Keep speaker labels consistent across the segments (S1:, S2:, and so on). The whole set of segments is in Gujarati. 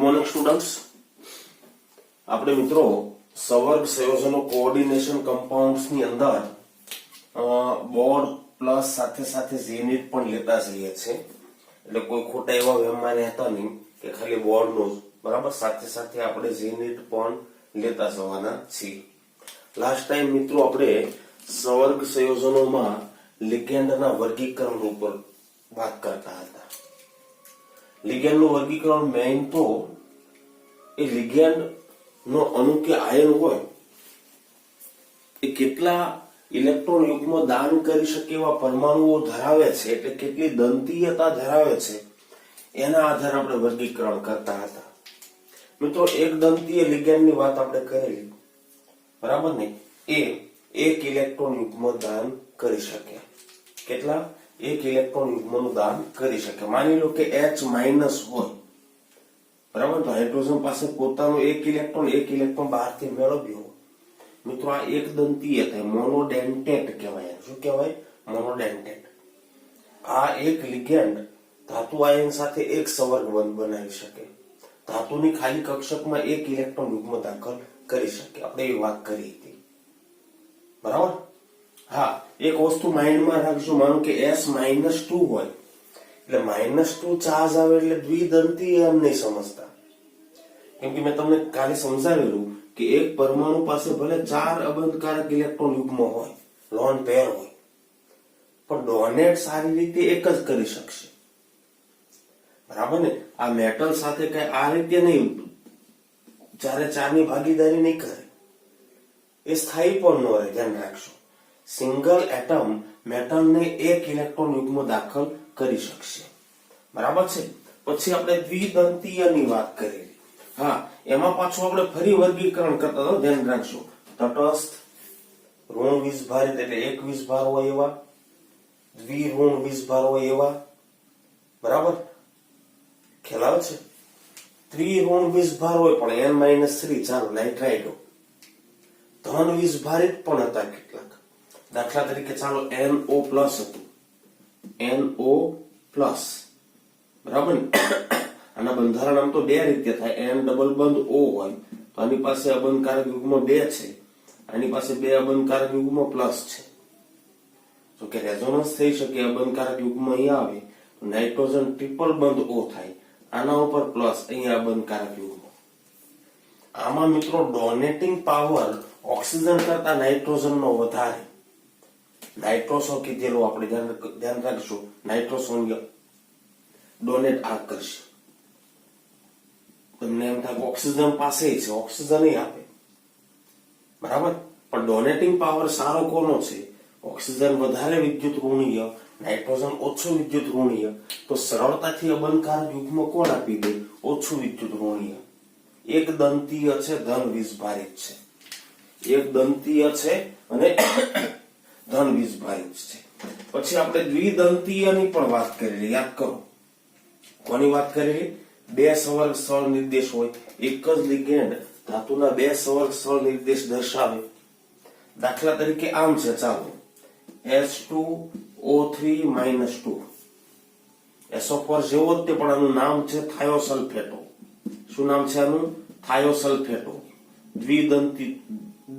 S1: મોર્નિંગ સ્ટુડન્ટ્સ, આપણે મિત્રો સવર્ગ સંયોજનો કોઓર્ડિનેશન કમ્પાઉન્ડ્સ ની અંદર બોર્ડ પ્લસ સાથે સાથે ઝેનિટ પણ લેતા જઈએ છીએ. એટલે કોઈ ખોટા એવા વહેમમાં રહેતા નહીં કે ખાલી બોર્ડનું જ, બરાબર, સાથે સાથે આપણે ઝેનિટ પણ લેતા જવાના છીએ. લાસ્ટ ટાઈમ મિત્રો આપણે સવર્ગ સંયોજનોમાં લિગેન્ડના વર્ગીકરણ ઉપર વાત કરતા હતા. લિગેન્ડનું વર્ગીકરણ મેઇન તો એ લિગેન્ડ નો અણુ કે આયન હોય એ કેટલા ઇલેક્ટ્રોન યુગ્મ દાન કરી શકે એવા પરમાણુઓ ધરાવે છે, એટલે કેટલી દંતીયતા ધરાવે છે, એના આધારે આપણે વર્ગીકરણ કરતા હતા. મિત્રો, એક દંતીય લિગેન્ડની વાત આપણે કરેલી, બરાબર ને? એ એક ઇલેક્ટ્રોન યુગ્મ દાન કરી શકે. કેટલા? એક ઇલેક્ટ્રોન યુગ્મનું દાન કરી શકે. માની લો કે H- હોય, બરાબર, તો હાઇડ્રોજન પાસે પોતાનો એક ઇલેક્ટ્રોન બહારથી મેળવ્યો. મિત્રો, આ એક દંતીય થાય, મોનોડેન્ટેટ કહેવાય. શું કહેવાય? મોનોડેન્ટેટ. આ એક લિગેન્ડ ધાતુ આયન સાથે એક સંવર્ગ બંધ બનાવી શકે, ધાતુની ખાલી કક્ષકમાં એક ઇલેક્ટ્રોન યુગ્મ દાખલ કરી શકે. આપણે એ વાત કરી હતી, બરાબર? હા, એક વસ્તુ માઇન્ડમાં રાખજો. માનો કે S-2 હોય એટલે -2 ચાર્જ આવે એટલે દ્વિદંતીય એમ નહીં સમજતા. કેમ કે મેં તમને કાલે સમજાવેલું કે એક પરમાણુ પાસે ભલે 4 અબંધકારક ઇલેક્ટ્રોન યુગ્મ હોય, લોન પેર હોય, પણ ડોનેટ સારી રીતે એક જ કરી શકશે, બરાબર ને? આ મેટલ સાથે કઈ આ રીતે નહીં, ચારે ચારની ભાગીદારી નહીં કરે, એ સ્થાયી પણ ન રહે. ધ્યાન રાખજો, સિંગલ એટમ મેટલને એક ઇલેક્ટ્રોન યુગ્મ દાખલ કરી શકશે, બરાબર છે? પછી આપણે દ્વિદંતીયની વાત કરી. હા, એમાં પાછું આપણે ફરી વર્ગીકરણ કરતા હતા. ધ્યાન રાખજો, તટસ્થ, ઋણ વીજભારિત એટલે એક વીજભાર હોય એવા, દ્વિઋણ વીજભાર હોય એવા, બરાબર? ખ્યાલ આવે છે? ત્રિઋણ વીજભાર હોય પણ N-3, ચાલો નાઇટ્રાઇડો. ધન વીજભારિત પણ હતા કેટલાક, દાખલા તરીકે ચાલો NO+ હતું, NO+, બરાબર ને? આના બંધારણ આમ તો બે રીતે થાય. N ડબલ બંધ O હોય તો આની પાસે અબંધકારક યુગ્મ 2 છે, આની પાસે 2 અબંધકારક યુગ્મ પ્લસ છે. જો કે રેઝોનન્સ થઈ શકે, અબંધકારક યુગ્મ અહીંયા આવે તો નાઇટ્રોજન ટ્રિપલ બંધ O થાય, આના ઉપર પ્લસ, અહીંયા અબંધકારક યુગ્મ. આમાં મિત્રો ડોનેટિંગ પાવર ઓક્સિજન કરતા નાઇટ્રોજનનો વધારે. નાઇટ્રોસો કીધેલો આપણે ધ્યાન રાખજો, નાઇટ્રોસોનિયમ ડોનેટ આ કરશે. તમને એમ થાય ઓક્સિજન પાસે છે, ઓક્સિજન આપે, બરાબર? પણ ડોનેટિંગ પાવર સારો કોનો છે? ઓક્સિજન વધારે વિદ્યુત ઋણીય, નાઇટ્રોજન ઓછું વિદ્યુત ઋણીય, તો સરળતાથી અબંધકારક યુગ્મ કોણ આપી દે? ઓછું વિદ્યુત ઋણીય. એક દંતીય છે, ધન વીજભારિત છે. એક દંતીય છે અને ધન વીજભારિત છે. પછી આપણે દ્વિદંતીયની પણ વાત કરેલી, યાદ કરો. કોની વાત કરેલી? 2 સંવર્ગ સ્થળ નિર્દેશ હોય, એક જ લિગેન્ડ ધાતુના 2 સંવર્ગ સ્થળ નિર્દેશ દર્શાવે. દાખલા તરીકે આમ છે, ચાલો, H2O3-2. SO4 જેવો જ તે, પણ આનું નામ છે થાયોસલ્ફેટો. શું નામ છે આનું? થાયોસલ્ફેટો.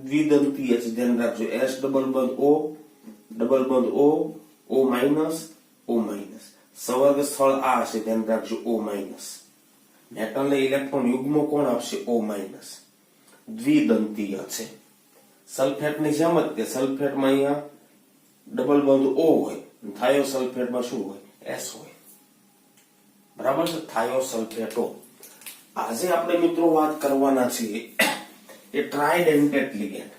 S1: દ્વિદંતીય છે, ધ્યાન રાખજો. S ડબલ બંધ O, ડબલ બંધ O, O-, O-. સંવર્ગ સ્થળ આ હશે, ધ્યાન રાખજો, O-. મેટલને ઇલેક્ટ્રોન યુગ્મ કોણ આપશે? O-. દ્વિદંતીય છે. સલ્ફેટની જેમ જ તે, સલ્ફેટમાં અહીંયા ડબલ બંધ O હોય, થાયોસલ્ફેટમાં શું હોય? S હોય, બરાબર છે? થાયોસલ્ફેટો. આજે આપણે મિત્રો વાત કરવાના છીએ એ ટ્રાઇડેન્ટેટ લિગેન્ડ.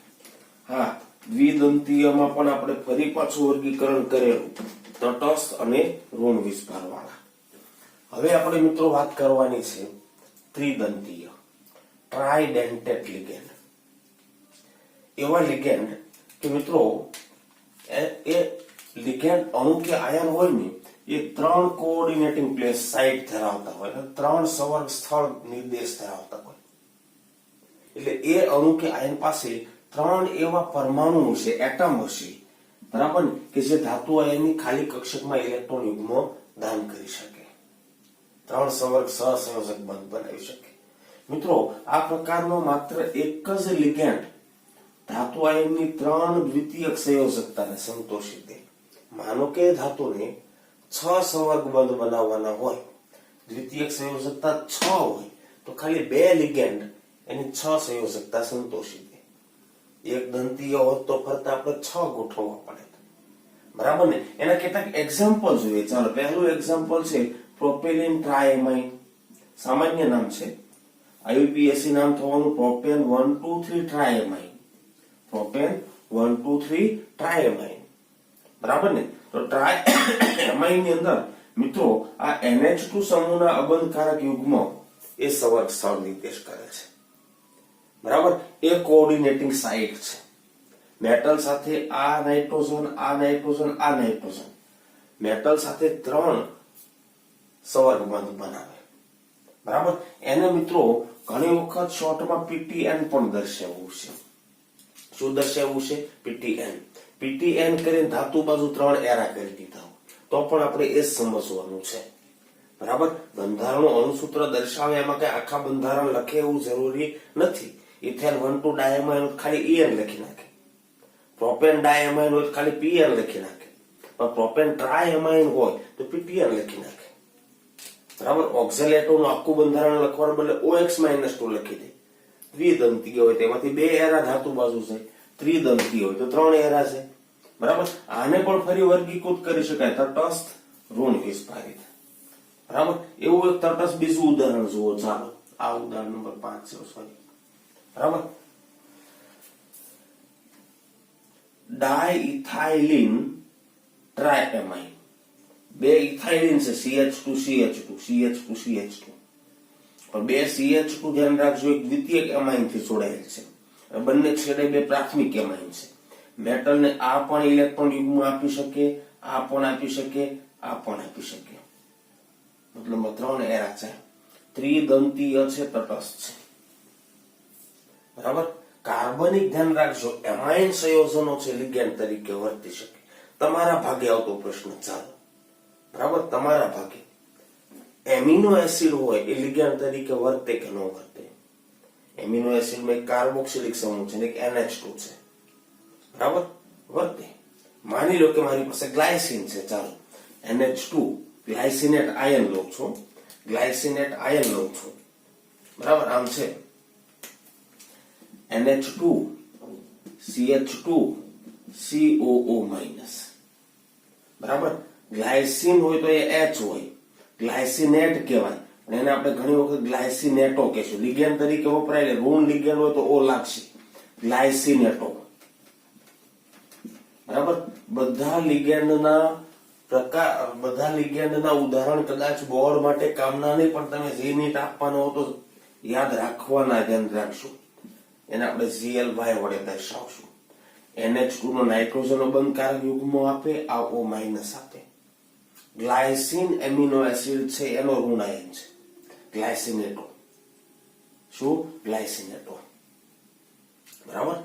S1: હા, દ્વિદંતીયમાં પણ આપણે ફરી પાછું વર્ગીકરણ કરેલું, તટસ્થ અને ઋણ વીજભાર વાળા. હવે આપણે મિત્રો વાત કરવાની છે ત્રિદંતીય, ટ્રાઇડેન્ટેટ લિગેન્ડ. એવા લિગેન્ડ કે મિત્રો એ લિગેન્ડ અણુ કે આયન હોય ને, એ 3 કોઓર્ડિનેટિંગ પ્લેસ સાઇટ ધરાવતા હોય, 3 સંવર્ગ સ્થળ નિર્દેશ ધરાવતા હોય. એટલે એ અણુ કે આયન પાસે 3 એવા પરમાણુ હશે, એટમ હશે, બરાબર ને, કે જે ધાતુ આયનની ખાલી કક્ષકમાં ઇલેક્ટ્રોન યુગ્મ દાન કરી શકે, 3 સંવર્ગ સહસંયોજક બંધ બનાવી શકે. મિત્રો આ પ્રકારનો માત્ર એક જ લિગેન્ડ ધાતુ આયનની 3 દ્વિતીયક સંયોજકતાને સંતોષી દે. માનો કે ધાતુને 6 સંવર્ગબંધ બનાવવાના હોય, દ્વિતીયક સંયોજકતા 6 હોય તો ખાલી 2 લિગેન્ડ એની 6 સંયોજકતા સંતોષી દે. એક દંતીય હોત તો ફરતા આપણે 6 ગોઠવવા પડે, બરાબર ને. એના કેટલાક એક્ઝામ્પલ જોઈએ. ચાલો, પહેલું એક્ઝામ્પલ છે પ્રોપેલિન ટ્રાએમાઇન. સામાન્ય નામ છે, આઈયુપીએસસી નામ થવાનું પ્રોપેન 1,2,3 ટ્રાએમાઇન. પ્રોપેન 1,2,3 ટ્રાએમાઇન, બરાબર ને. તો ટ્રાએમાઇન ની અંદર મિત્રો આ NH2 સમૂહના અબંધકારક યુગ્મ એ સંવર્ગ સ્થળ નિર્દેશ કરે છે, બરાબર. એ કોઓર્ડિનેટિંગ સાઇટ છે. મેટલ સાથે આ નાઇટ્રોજન, આ નાઇટ્રોજન, આ નાઇટ્રોજન, મેટલ સાથે 3 સંવર્ગબંધ બનાવે, બરાબર. એને મિત્રો ઘણી વખત શોર્ટમાં PTN પણ દર્શાવવું છે. શું દર્શાવવું છે? PTN. PTN કરીને ધાતુ બાજુ 3 એરા કરી દીધા તો પણ આપણે એ સમજવાનું છે, બરાબર. બંધારણનું અણુસૂત્ર દર્શાવે એમાં કઈ આખા બંધારણ લખે એવું જરૂરી નથી. ઇથેન 1,2 ડાયમાઇન ખાલી EN લખી નાખે, પ્રોપેન ડાયમાઇન હોય ખાલી PN લખી નાખે, પણ પ્રોપેન ટ્રાયમાઇન હોય તો PTN લખી નાખે, બરાબર. ઓક્ઝેલેટોનું આખું બંધારણ લખવાના બદલે OX-2 લખી દે. દ્વિદંતીય હોય તેમાંથી 2 એરા ધાતુ બાજુ છે, ત્રિદંતીય હોય તો 3 એરા છે, બરાબર. આને પણ ફરી વર્ગીકૃત કરી શકાય, તટસ્થ, ઋણ વિસ્ફારિત, બરાબર. એવું એક તટસ્થ બીજું ઉદાહરણ જુઓ. ચાલો, આ ઉદાહરણ નંબર 5 છે, સોરી, બરાબર. ડાઇથાઇલિન ટ્રાએમાઇન. 2 ઇથાઇલિન છે, CH2 CH2 CH2 CH2, પણ 2 CH2 ધ્યાન રાખજો એક દ્વિતીયક એમાઇન થી જોડાયેલ છે. બંને છેડે 2 પ્રાથમિક એમાઇન છે. મેટલને આ પણ ઇલેક્ટ્રોન યુગ્મ આપી શકે, આ પણ આપી શકે, આ પણ આપી શકે, મતલબ 3 એરા છે. ત્રિદંતીય છે, તટસ્થ છે, બરાબર. કાર્બનિક ધ્યાન રાખજો એમાઇન સંયોજનો છે લિગેન્ડ તરીકે વર્તી શકે. તમારા ભાગે આવતો પ્રશ્ન, ચાલો, બરાબર. તમારા ભાગે એમિનો એસિડ હોય એ લિગેન્ડ તરીકે વર્તે કે ન વર્તે? એમિનો એસિડમાં એક કાર્બોક્સિલિક સમૂહ છે ને એક NH2 છે, બરાબર, વર્તે. માની લો કે મારી પાસે ગ્લાયસિન છે, ચાલો, NH2 ગ્લાયસિનેટ આયન લઉં છું, ગ્લાયસિનેટ આયન લઉં છું, બરાબર. આમ છે NH2 CH2 COO-, બરાબર. ગ્લાયસિન હોય તો એ H હોય, ગ્લાયસિનેટ કહેવાય, અને એને આપણે ઘણી વખત ગ્લાયસિનેટો કહેશું. લિગેન્ડ તરીકે વપરાય, ઋણ લિગેન્ડ હોય તો O લાગશે, ગ્લાયસિનેટો, બરાબર. બધા લિગેન્ડના પ્રકાર, બધા લિગેન્ડના ઉદાહરણ કદાચ બોર્ડ માટે કામના નહીં, પણ તમે જે નીટ આપવાનો હો તો યાદ રાખવાના, ધ્યાન રાખશું. એને આપણે GLY વડે દર્શાવશું. NH2 નો નાઇટ્રોજન અબંધકારક યુગ્મ આપે, આ O- આપે. ગ્લાયસિન એમિનો એસિડ છે એનો ઋણ આયન છે, ગ્લાયસિનેટો. શું? ગ્લાયસિનેટો, બરાબર.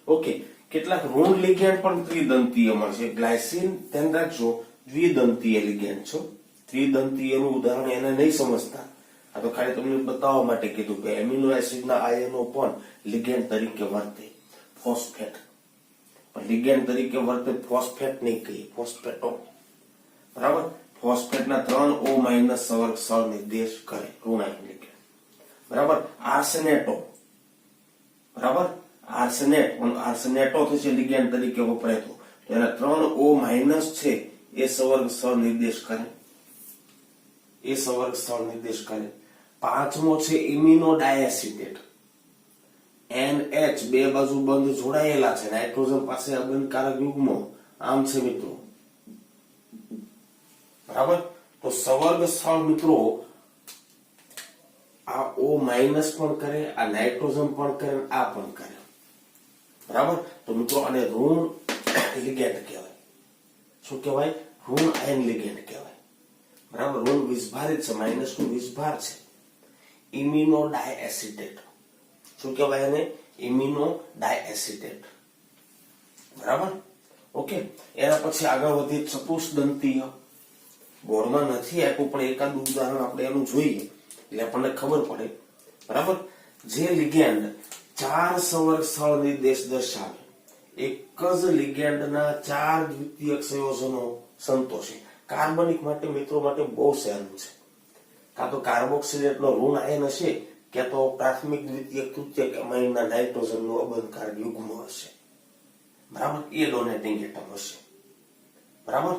S1: ઓકે. કેટલાક ઋણ લિગેન્ડ પણ ત્રિદંતીય મળશે. ગ્લાયસિન ધ્યાન રાખજો દ્વિદંતીય લિગેન્ડ છો. ત્રિદંતીયનું ઉદાહરણ એને નહીં સમજતા, આ તો ખાલી તમને બતાવવા માટે કીધું કે એમિનો એસિડના આયનો પણ લિગેન્ડ તરીકે વર્તે. ફોસ્ફેટ પણ લિગેન્ડ તરીકે વર્તે, ફોસ્ફેટ નહીં કહીએ, ફોસ્ફેટો, બરાબર. ફોસ્ફેટના 3 O- સંવર્ગ સ્થળ નિર્દેશ કરે, ઋણાયન લિગેન્ડ, બરાબર. આર્સેનેટો, બરાબર. આર્સેનેટ પણ આર્સેનેટો થશે લિગેન્ડ તરીકે વપરાય તો એના 3 O- છે એ સંવર્ગ સ્થળ નિર્દેશ કરે, એ સંવર્ગ સ્થળ નિર્દેશ કરે. 5મો છે ઇમિનો ડાયએસિટેટ. NH 2 બાજુ બંધ જોડાયેલા છે, નાઇટ્રોજન પાસે અબંધકારક યુગ્મ આમ છે મિત્રો, બરાબર. તો સંવર્ગ સ્થળ મિત્રો આ O- પણ કરે, આ નાઇટ્રોજન પણ કરે, આ પણ કરે, બરાબર. તો મિત્રો આને ઋણ લિગેન્ડ કહેવાય. શું કહેવાય? ઋણ આયન લિગેન્ડ કહેવાય, બરાબર. ઋણ વિસ્ભારિત છે, -2 વિસ્ભાર છે. ઇમિનો ડાયએસિટેટ. શું કહેવાય એને? ઇમિનો ડાયએસિટેટ, બરાબર. ઓકે. એના પછી આગળ વધી ચતુષ્દંતીય. બોર્ડમાં નથી આપ્યું પણ એકાદ ઉદાહરણ આપણે એનું જોઈએ એટલે આપણને ખબર પડે, બરાબર. જે લિગેન્ડ 4 સંવર્ગ સ્થળ નિર્દેશ દર્શાવે, એક જ લિગેન્ડના 4 દ્વિતીયક સંયોજનો સંતોષે. કાર્બનિક માટે મિત્રો માટે બહુ સહેલું છે. કાં તો કાર્બોક્સિલેટનો ઋણ આયન હશે, કે તો પ્રાથમિક દ્વિતીયક તૃતીયક એમાઇનના નાઇટ્રોજનનો અબંધકારક યુગ્મ હશે. બરાબર, એ ડોનેટિંગ એટમ હશે. બરાબર,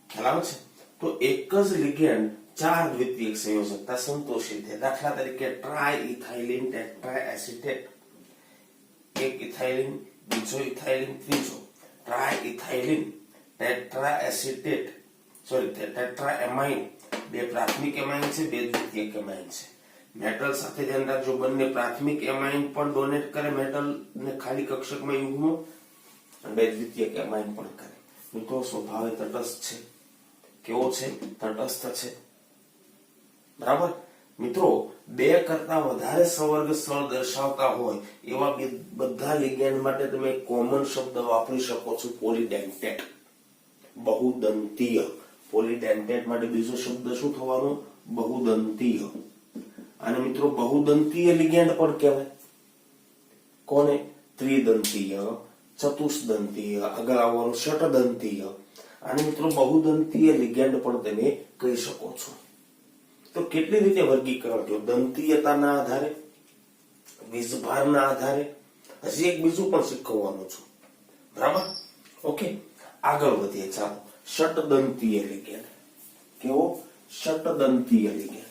S1: ખ્યાલ આવે છે? તો એક જ લિગેન્ડ 4 દ્વિતીયક સંયોજકતા સંતોષી દે. દાખલા તરીકે ટ્રાય ઇથાઇલિન ટેટ્રાએસિટેટ, એક ઇથાઇલિન, બીજો ઇથાઇલિન, ત્રીજો ટ્રાય ઇથાઇલિન ટેટ્રાએસિટેટ, ટેટ્રાએમાઇન. 2 પ્રાથમિક એમાઇન છે, 2 દ્વિતીયક એમાઇન છે. મેટલ સાથે ધ્યાન રાખજો, બંને પ્રાથમિક એમાઇન પણ ડોનેટ કરે મેટલ ને ખાલી કક્ષકમાં યુગ્મ, અને 2 દ્વિતીયક એમાઇન પણ કરે. મિત્રો સ્વભાવે તટસ્થ છે. કેવો છે? તટસ્થ છે. બરાબર મિત્રો, 2 કરતા વધારે સંવર્ગ સ્થળ દર્શાવતા હોય એવા બધા લિગેન્ડ માટે તમે કોમન શબ્દ વાપરી શકો છો, પોલીડેન્ટેટ, બહુદંતીય. પોલીડેન્ટેટ માટે બીજો શબ્દ શું થવાનો? બહુદંતીય. અને મિત્રો બહુદંતીય લિગેન્ડ પણ કહેવાય. કોને? ત્રિદંતીય, ચતુષ્દંતીય, આગળ આવવાનું ષટદંતીય. અને મિત્રો બહુદંતીય લિગેન્ડ પણ તમે કહી શકો છો. તો કેટલી રીતે વર્ગીકરણ થયું? દંતીયતાના આધારે, વીજભારના આધારે. હજી એક બીજું પણ શીખવવાનું છું. બરાબર, ઓકે, આગળ વધીએ. ચાલો, ષટદંતીય લિગેન્ડ. કેવો? ષટદંતીય લિગેન્ડ.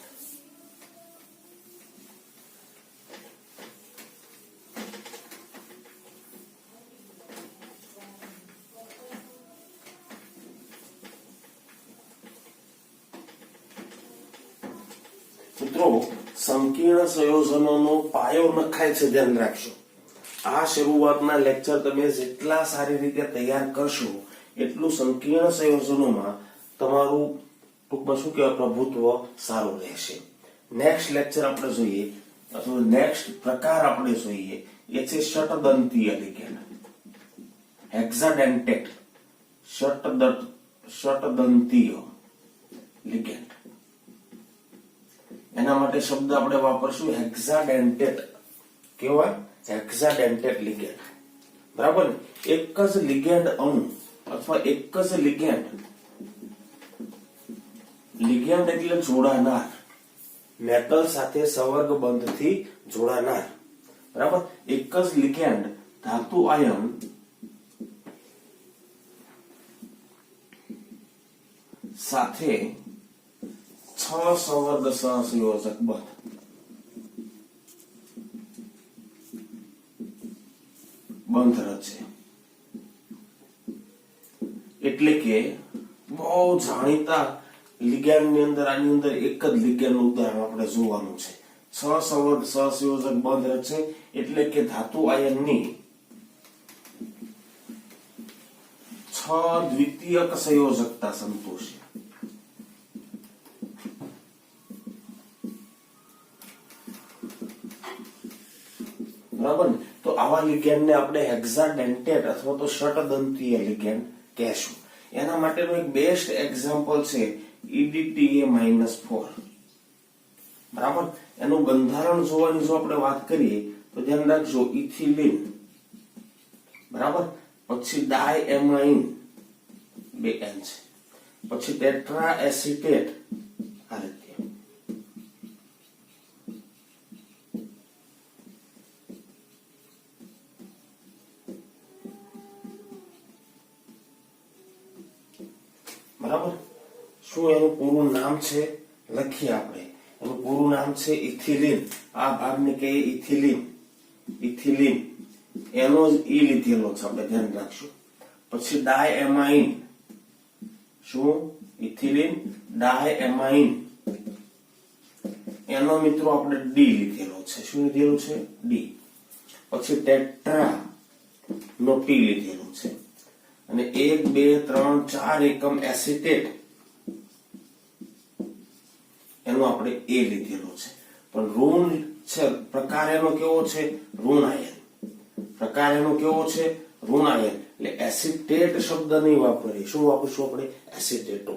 S1: મિત્રો, સંકીર્ણ સંયોજનોનો પાયો નખાય છે, ધ્યાન રાખજો. આ શરૂઆતના લેક્ચર તમે જેટલા સારી રીતે તૈયાર કરશો એટલું સંકીર્ણ સંયોજનોમાં તમારું ટૂંકમાં શું કહેવાય પ્રભુત્વ સારું રહેશે. નેક્સ્ટ લેક્ચર આપણે જોઈએ, અથવા નેક્સ્ટ પ્રકાર આપણે જોઈએ, એ છે ષટદંતીય લિગેન્ડ, હેક્સાડેન્ટેટ. ષટદંતીય લિગેન્ડ, એના માટે શબ્દ આપણે વાપરશું હેક્સાડેન્ટેટ. કેવાય? હેક્સાડેન્ટેટ લિગેન્ડ. બરાબર ને? એક જ લિગેન્ડ અણુ અથવા એક જ લિગેન્ડ એટલે જોડાનાર, મેટલ સાથે સંવર્ગ બંધથી જોડાનાર. બરાબર, એક જ લિગેન્ડ ધાતુ આયન સાથે 6 સંવર્ગ સહસંયોજક બંધ રચે. એટલે કે બહુ જાણીતા લિગેન્ડ ની અંદર આની અંદર એક જ લિગેન્ડ નું ઉદાહરણ આપણે જોવાનું છે. 6 સંવર્ગ સહસંયોજક બંધ રચે એટલે કે ધાતુ આયનની 6 દ્વિતીયક સંયોજકતા સંતોષે. બરાબર ને? તો આવા લિગેન્ડ ને આપણે હેક્સાડેન્ટેટ અથવા તો ષટદંતીય લિગેન્ડ કહેશું. એના માટેનું એક બેસ્ટ એક્ઝામ્પલ છે EDTA-4. બરાબર, એનું બંધારણ જોવાની જો આપણે વાત કરીએ તો ધ્યાન રાખજો, ઇથિલિન, બરાબર, પછી ડાયએમાઇન 2 N છે, પછી ટેટ્રાએસિટેટ, આ રીતે. બરાબર, શું એનું પૂરું નામ છે? લખીએ આપણે. એનું પૂરું નામ છે ઇથિલિન. આ ભાગને કહીએ ઇથિલિન. ઇથિલિન એનો જ ઈ લીધેલો છે, આપણે ધ્યાન રાખશું. પછી ડાયએમાઇન, શું? ઇથિલિન ડાયએમાઇન, એનો મિત્રો આપણે ડી લીધેલો છે. શું લીધેલું છે? ડી. પછી ટેટ્રા નો ટી લીધેલું છે. અને 1 2 3 4 એકમ એસિટેટ એનો આપણે એ લીધેલો છે. પણ ઋણ છે પ્રકાર એનો કેવો છે? ઋણાયન. પ્રકાર એનો કેવો છે? ઋણાયન. એટલે એસિટેટ શબ્દ નહીં વાપરીએ. શું વાપરીશું આપણે? એસિટેટો.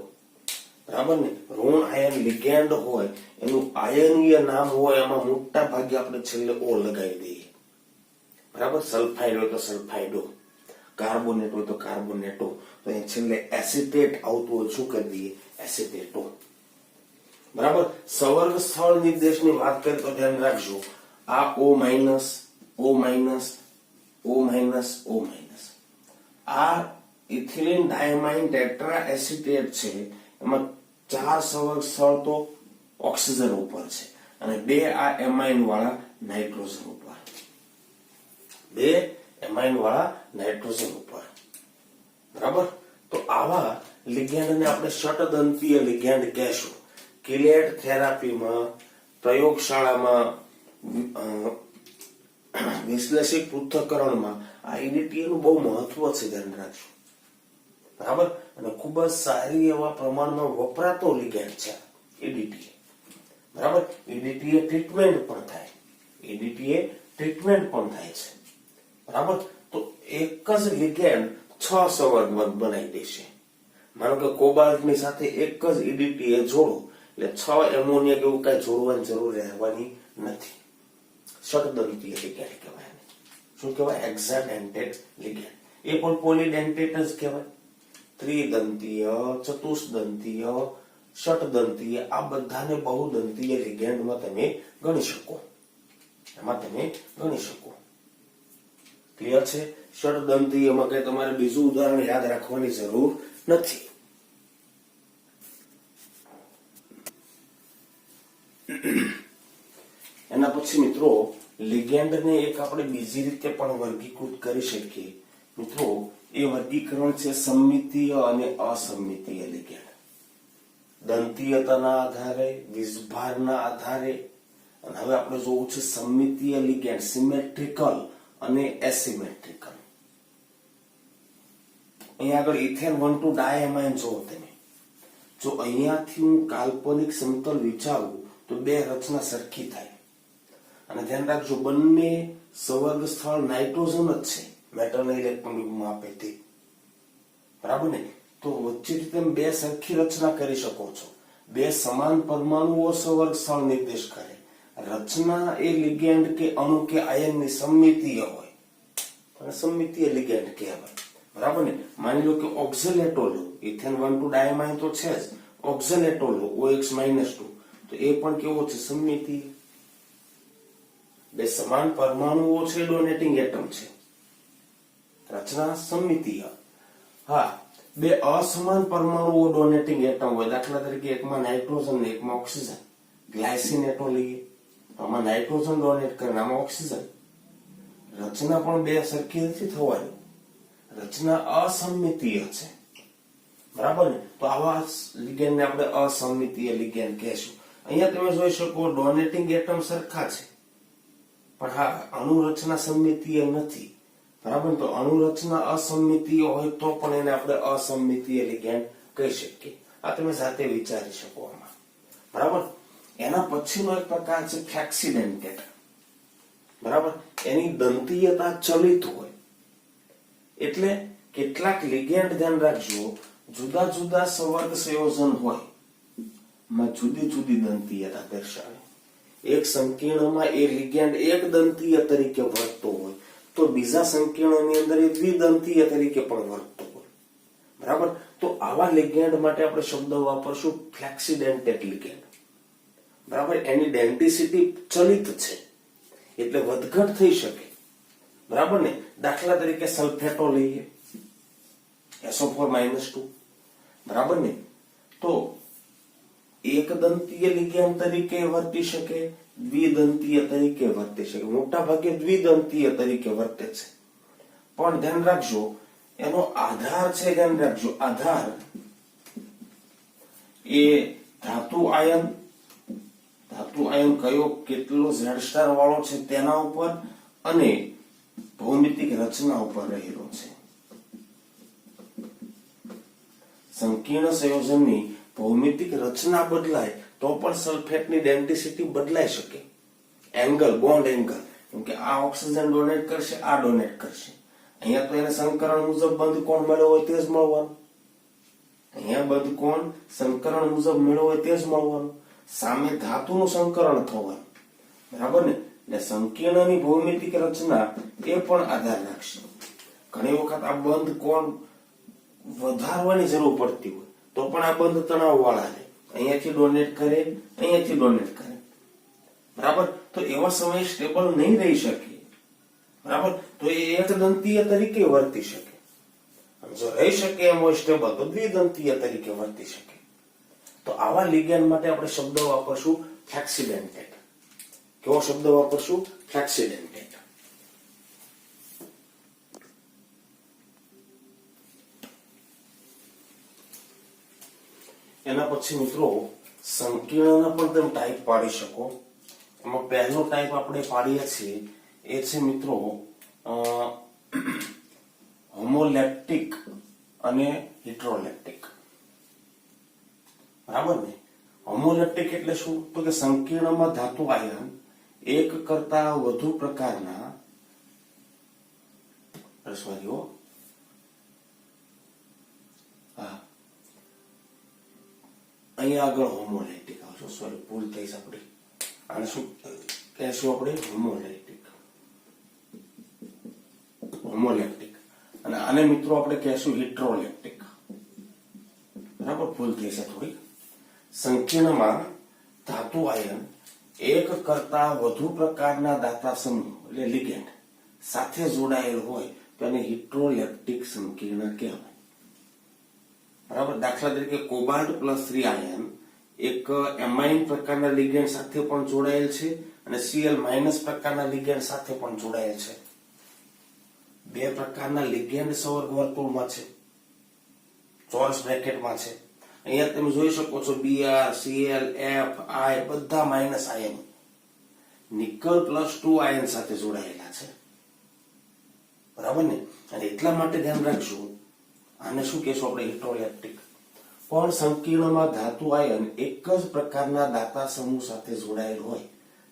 S1: બરાબર ને. ઋણ આયન લિગેન્ડ હોય એનું આયનીય નામ હોય એમાં મોટા ભાગે આપણે છેલ્લે ઓ લગાવી દઈએ. બરાબર. સલ્ફાઇડ હોય તો સલ્ફાઇડો, કાર્બોનેટ હોય તો કાર્બોનેટો, તો અહીં છેલ્લે એસિટેટ આવતું હોય શું કરી દઈએ? એસિટેટો. બરાબર. સવર્ગ સ્થળ નિર્દેશની વાત કરીએ તો ધ્યાન રાખજો, આ O minus O minus O minus O minus, આ ઇથિલિન ડાયમાઇન ટેટ્રા એસિટેટ છે, એમાં 4 સવર્ગ સ્થળ તો ઓક્સિજન ઉપર છે અને 2 આ એમાઇન વાળા નાઇટ્રોજન ઉપર, 2 એમાઇન વાળા નાઇટ્રોજન ઉપર. બરાબર. તો આવા લિગેન્ડને આપણે ષટદંતીય લિગેન્ડ કહેશું. કિલેટ થેરાપીમાં, પ્રયોગશાળામાં, વિશ્લેષિક પૃથ્થકરણમાં આ EDTA નું બહુ મહત્વ છે, ધ્યાન રાખજો. બરાબર. અને ખૂબ જ સારી એવા પ્રમાણમાં વપરાતો લિગેન્ડ છે EDTA. બરાબર. EDTA ટ્રીટમેન્ટ પણ થાય, EDTA ટ્રીટમેન્ટ પણ થાય છે. બરાબર. તો એક જ લિગેન્ડ 6 સવર્ગ બનાવી દેશે. માનો કે કોબાલ્ટની સાથે એક જ EDTA જોડો એટલે 6 એમોનિયા કેવું કઈ જોડવાની જરૂર રહેવાની નથી. ષટદંતીય લિગેન્ડ કહેવાય. શું કહેવાય? હેક્સાડેન્ટેટ લિગેન્ડ. એ પણ પોલીડેન્ટેટ જ કહેવાય. ત્રિદંતીય, ચતુષ્દંતીય, ષટદંતીય, આ બધાને બહુદંતીય લિગેન્ડમાં તમે ગણી શકો. એમાં તમે ગણી શકો. ક્લિયર છે? ષટદંતીયમાં કઈ તમારે બીજું ઉદાહરણ યાદ રાખવાની જરૂર નથી. એના પછી મિત્રો લિગેન્ડને એક આપણે બીજી રીતે પણ વર્ગીકૃત કરી શકીએ. મિત્રો એ વર્ગીકરણ છે સમમિતીય અને અસમમિતીય લિગેન્ડ. દંતીયતાના આધારે, વીજભારના આધારે. અને હવે આપણે જોવું છે સમમિતીય લિગેન્ડ, સિમેટ્રિકલ અને એસિમેટ્રિકલ. અહીંયા આગળ ઇથેન 1,2 ડાયમાઇન જોવો તમે. જો અહીંયાથી હું કાલ્પનિક સમતલ વિચારું તો 2 રચના સરખી થાય. અને ધ્યાન રાખજો, બંને સવર્ગ સ્થળ નાઇટ્રોજન જ છે, મેટલ ઇલેક્ટ્રોન યુગમાં આપે તે. બરાબર ને. તો વચ્ચેથી તમે 2 સરખી રચના કરી શકો છો. 2 સમાન પરમાણુઓ સવર્ગ સ્થળ નિર્દેશ કરે. રચના એ લિગેન્ડ કે અણુ કે આયનની સમમિતીય હોય અને સમમિતીય લિગેન્ડ કહેવાય. બરાબર ને. માની લો કે ઓક્ઝેલેટો લો, ઇથેન 1,2 ડાયમાઇન તો છે જ, ઓક્ઝેલેટો લો OX -2, તો એ પણ કેવો છે? સમમિતીય. 2 સમાન પરમાણુઓ છે, ડોનેટિંગ એટમ છે, રચના સમમિતીય. હા, 2 અસમાન પરમાણુઓ ડોનેટિંગ એટમ હોય, દાખલા તરીકે એકમાં નાઇટ્રોજન ને એકમાં ઓક્સિજન, ગ્લાયસિનેટો લઈએ, આમાં નાઇટ્રોજન ડોનેટ કરે, આમાં ઓક્સિજન. રચના પણ 2 સરખી નથી થવાની, રચના અસમમિતીય છે. બરાબર ને. તો આવા લિગેન્ડને આપણે અસમમિતીય લિગેન્ડ કહેશું. અહીંયા તમે જોઈ શકો ડોનેટિંગ એટમ સરખા છે, પણ હા, અણુરચના સમમિતીય નથી. બરાબર. તો અણુરચના અસમમિતીય હોય તો પણ એને આપણે અસમમિતીય લિગેન્ડ કહી શકીએ. આ તમે જાતે વિચારી શકો આમાં. બરાબર. એના પછીનો એક પ્રકાર છે ફ્લેક્સિડેન્ટેટ. બરાબર. એની દંતીયતા ચલિત હોય. એટલે કેટલાક લિગેન્ડ, ધ્યાન રાખજો, જુદા જુદા સવર્ગ સંયોજન હોય માં જુદી જુદી દંતીયતા દર્શાવે. એક સંકીર્ણમાં એ લિગેન્ડ એક દંતીય તરીકે વર્તતો હોય તો બીજા સંકીર્ણની અંદર એ દ્વિદંતીય તરીકે પણ વર્તતો હોય. બરાબર. તો આવા લિગેન્ડ માટે આપણે શબ્દ વાપરશું ફ્લેક્સિડેન્ટેટ લિગેન્ડ. બરાબર. એની ડેન્ટિસિટી ચલિત છે એટલે વધઘટ થઈ શકે. બરાબર ને. દાખલા તરીકે સલ્ફેટો લઈએ, SO4 -2. બરાબર ને. તો એક દંતીય લિગેન્ડ તરીકે વર્તી શકે, દ્વિદંતીય તરીકે વર્તી શકે. મોટા ભાગે દ્વિદંતીય તરીકે વર્તે છે. પણ ધ્યાન રાખજો, એનો આધાર છે, ધ્યાન રાખજો, આધાર એ ધાતુ આયન કયો કેટલો Z સ્ટાર વાળો છે તેના ઉપર અને ભૌમિતિક રચના ઉપર રહેલો છે. સંકીર્ણ સંયોજનની ભૌમિતિક રચના બદલાય તો પણ સલ્ફેટની ડેન્સિટી બદલાઈ શકે. એંગલ, બોન્ડ એંગલ, કેમ કે આ ઓક્સિજન ડોનેટ કરશે, આ ડોનેટ કરશે. અહીંયા તો એને સંકરણ મુજબ બંધ કોણ મળ્યો હોય તે જ મળવાનું. અહીંયા બંધ કોણ સંકરણ મુજબ મેળવો હોય તે જ મળવાનું, સામે ધાતુનું સંકરણ થવાનું, બરાબર ને? એટલે સંકીર્ણની ભૌમિતિક રચના એ પણ આધાર રાખશે. ઘણી વખત આ બંધ કોણ વધારવાની જરૂર પડતી હોય તો પણ આ બંધ તણાવ વાળા છે, અહીંયાથી ડોનેટ કરે, અહીંયાથી ડોનેટ કરે, બરાબર? તો એવા સમયે સ્ટેબલ નહીં રહી શકે, બરાબર? તો એ એક દંતીય તરીકે વર્તી શકે. જો રહી શકે એમ હોય સ્ટેબલ તો દ્વિદંતીય તરીકે વર્તી શકે. તો આવા લિગેન્ડ માટે આપણે શબ્દ વાપરશું ફ્લેક્સિડેન્ટેડ. કેવો શબ્દ વાપરશું? ફ્લેક્સિડેન્ટેડ. એના પછી મિત્રો સંકીર્ણના પણ તમે ટાઈપ પાડી શકો. એમાં પહેલો ટાઈપ આપણે પાડીએ છીએ એ છે મિત્રો હોમોલેપ્ટિક અને હિટ્રોલેપ્ટિક, બરાબર ને? હોમોલેપ્ટિક એટલે શું? તો કે સંકીર્ણમાં ધાતુ આયન એક કરતા વધુ પ્રકારના રસવારીઓ અહીંયા આગળ હોમોલેપ્ટિક આવશે. સોરી, ભૂલ થઈ આપણી. આને શું કહેશું આપણે? હોમોલેપ્ટિક. હોમોલેપ્ટિક. અને આને મિત્રો આપણે કહેશું હિટ્રોલેપ્ટિક. બરાબર? ભૂલ થઈ છે થોડી. સંકીર્ણમાં ધાતુ આયન એક કરતા વધુ પ્રકારના દાતા સમૂહ એટલે લિગેન્ડ સાથે જોડાયેલ હોય તો એને હિટ્રોલેપ્ટિક સંકીર્ણ કહેવાય, બરાબર? દાખલા તરીકે કોબાલ્ટ +3 આયન એક એમાઇન પ્રકારના લિગેન્ડ સાથે પણ જોડાયેલ છે અને Cl- પ્રકારના લિગેન્ડ સાથે પણ જોડાયેલ છે. બે પ્રકારના લિગેન્ડ સવર્ગ વર્તુળમાં છે, ચોરસ બ્રેકેટમાં છે. અહીંયા તમે જોઈ શકો છો Br, Cl, F, I બધા માઇનસ આયન નિકલ +2 આયન સાથે જોડાયેલા છે, બરાબર ને? અને એટલા માટે ધ્યાન રાખજો, આને શું કહેશું આપણે? હિટ્રોલેપ્ટિક. પણ સંકીર્ણમાં ધાતુ આયન એક જ પ્રકારના દાતા સમૂહ સાથે જોડાયેલ હોય.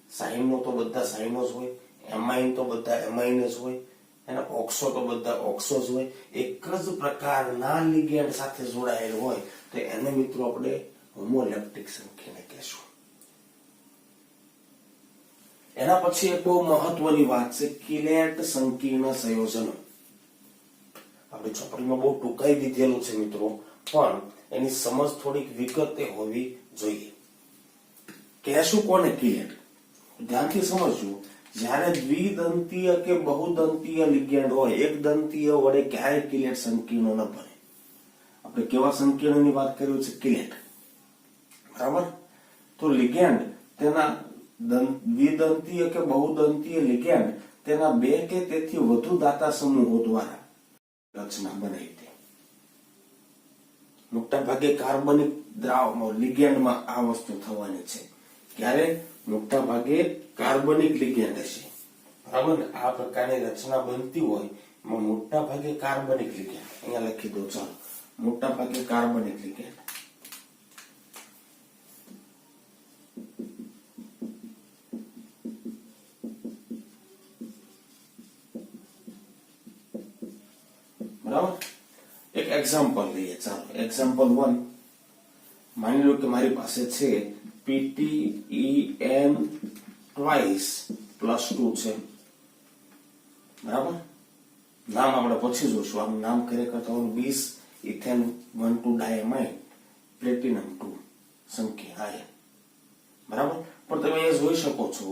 S1: સાઇનનો તો બધા સાઇનો જ હોય, એમાઇન તો બધા એમાઇન જ હોય, અને ઓક્સો તો બધા ઓક્સો જ હોય. એક જ પ્રકારના લિગેન્ડ સાથે જોડાયેલ હોય તો એને મિત્રો આપણે હોમોલેપ્ટિક સંકીર્ણ કહેશું. એના પછી એક બહુ મહત્વની વાત છે કિલેટ સંકીર્ણ સંયોજનો. આપણે ચોપડીમાં બહુ ટૂંકાઈ દીધેલું છે મિત્રો, પણ એની સમજ થોડીક વિગતે હોવી જોઈએ. કહેશું કોને કિલેટ? ધ્યાનથી સમજવું. જ્યારે દ્વિદંતીય કે બહુદંતીય લિગેન્ડ હોય, એક દંતીય વડે ક્યારે કિલેટ સંકીર્ણ ન બને. આપણે કેવા સંકીર્ણની વાત કરી છે? કિલેટ, બરાબર? તો લિગેન્ડ તેના દ્વિદંતીય કે બહુદંતીય લિગેન્ડ તેના બે કે તેથી વધુ દાતા સમૂહો દ્વારા રચના બનાવી દે. મોટા ભાગે કાર્બનિક દ્રાવમાં લિગેન્ડમાં આ વસ્તુ થવાની છે. ક્યારે? મોટા ભાગે કાર્બનિક લિગેન્ડ હશે, બરાબર ને? આ પ્રકારની રચના બનતી હોય એમાં મોટા ભાગે કાર્બનિક લિગેન્ડ. અહીંયા લખી દો, ચાલો, મોટા ભાગે કાર્બનિક લિગેન્ડ. બરાબર? એક એક્ઝામ્પલ લઈએ, ચાલો. એક્ઝામ્પલ 1, માની લો કે મારી પાસે છે PTEN twice +2 છે, બરાબર? નામ આપણે પછી જોશું. આમ નામ ખરેખર તમારું 20 ઇથેન 1,2 ડાયમાઇન પ્લેટિનમ 2 સંકીર્ણ આયન, બરાબર? પણ તમે એ જોઈ શકો છો